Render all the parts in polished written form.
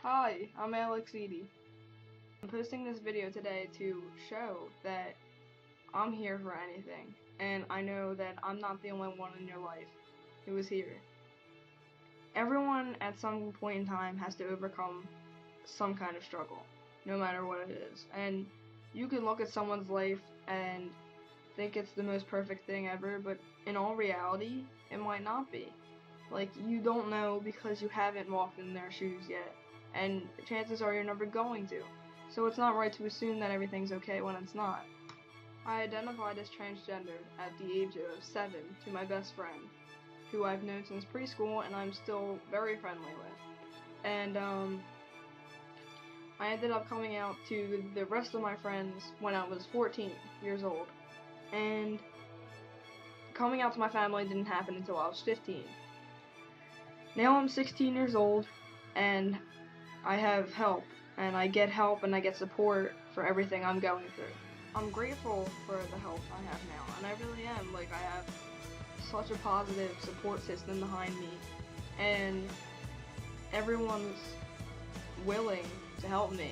Hi, I'm Eadie. I'm posting this video today to show that I'm here for anything, and I know that I'm not the only one in your life who is here. Everyone at some point in time has to overcome some kind of struggle, no matter what it is. And you can look at someone's life and think it's the most perfect thing ever, but in all reality, it might not be. Like, you don't know because you haven't walked in their shoes yet, and chances are you're never going to. So it's not right to assume that everything's okay when it's not. I identified as transgender at the age of 7 to my best friend, who I've known since preschool and I'm still very friendly with. And I ended up coming out to the rest of my friends when I was 14 years old. And coming out to my family didn't happen until I was 15. Now I'm 16 years old, and I have help, and I get help and I get support for everything I'm going through. I'm grateful for the help I have now, and I really am. Like, I have such a positive support system behind me, and everyone's willing to help me.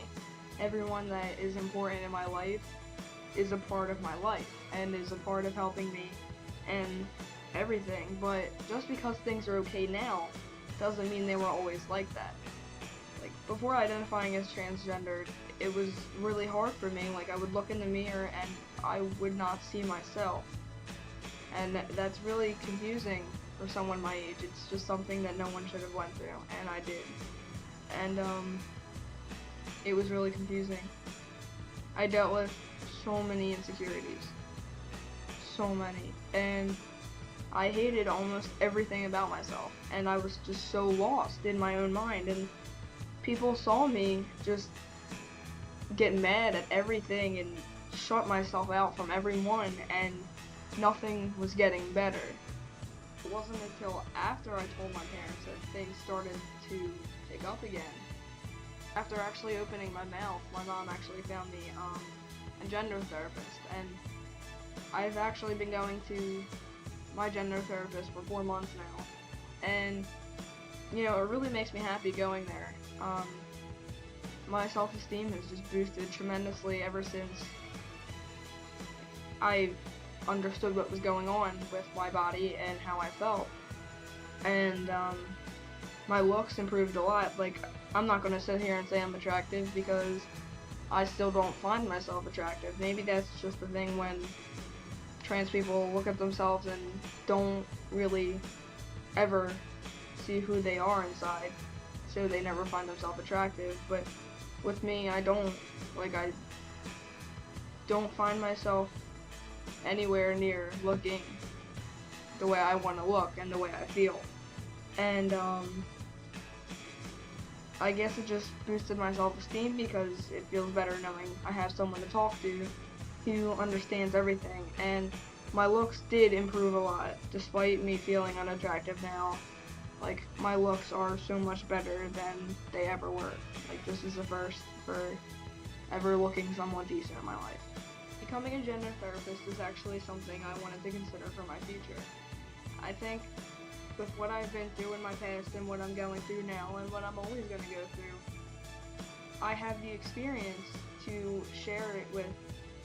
Everyone that is important in my life is a part of my life, and is a part of helping me and everything. But just because things are okay now doesn't mean they were always like that. Like, before identifying as transgendered, it was really hard for me. Like, I would look in the mirror and I would not see myself. And that's really confusing for someone my age. It's just something that no one should have went through, and I did. And it was really confusing. I dealt with so many insecurities. So many. And I hated almost everything about myself, and I was just so lost in my own mind, and people saw me just get mad at everything and shut myself out from everyone, and nothing was getting better. It wasn't until after I told my parents that things started to pick up again. After actually opening my mouth, my mom actually found me a gender therapist, and I've actually been going to my gender therapist for 4 months now, and you know, it really makes me happy going there. My self-esteem has just boosted tremendously ever since I understood what was going on with my body and how I felt, and my looks improved a lot. Like, I'm not going to sit here and say I'm attractive because I still don't find myself attractive. Maybe that's just the thing when trans people look at themselves and don't really ever see who they are inside, so they never find themselves attractive. But with me, I don't find myself anywhere near looking the way I want to look and the way I feel. And I guess it just boosted my self-esteem because it feels better knowing I have someone to talk to who understands everything. And my looks did improve a lot, despite me feeling unattractive now. Like, my looks are so much better than they ever were. Like, this is the first for ever looking somewhat decent in my life. Becoming a gender therapist is actually something I wanted to consider for my future. I think with what I've been through in my past and what I'm going through now and what I'm always going to go through, I have the experience to share it with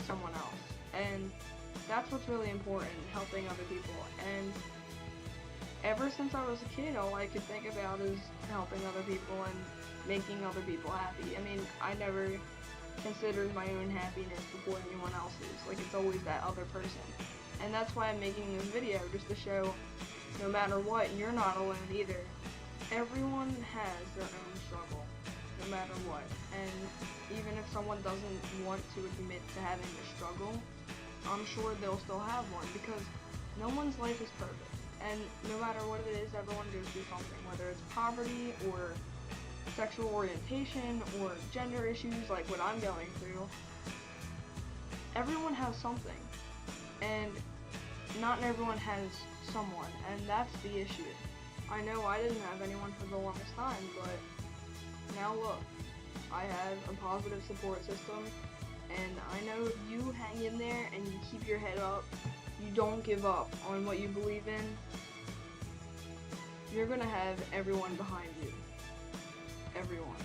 someone else. And that's what's really important, helping other people. And ever since I was a kid, all I could think about is helping other people and making other people happy. I mean, I never considered my own happiness before anyone else's. Like, it's always that other person. And that's why I'm making this video, just to show no matter what, you're not alone either. Everyone has their own struggle, no matter what. And even if someone doesn't want to admit to having a struggle, I'm sure they'll still have one, because no one's life is perfect. And no matter what it is, everyone goes through something, whether it's poverty or sexual orientation or gender issues like what I'm going through. Everyone has something, and not everyone has someone, and that's the issue. I know I didn't have anyone for the longest time, but now look, I have a positive support system, and I know if you hang in there and you keep your head up, you don't give up on what you believe in, you're gonna have everyone behind you. Everyone.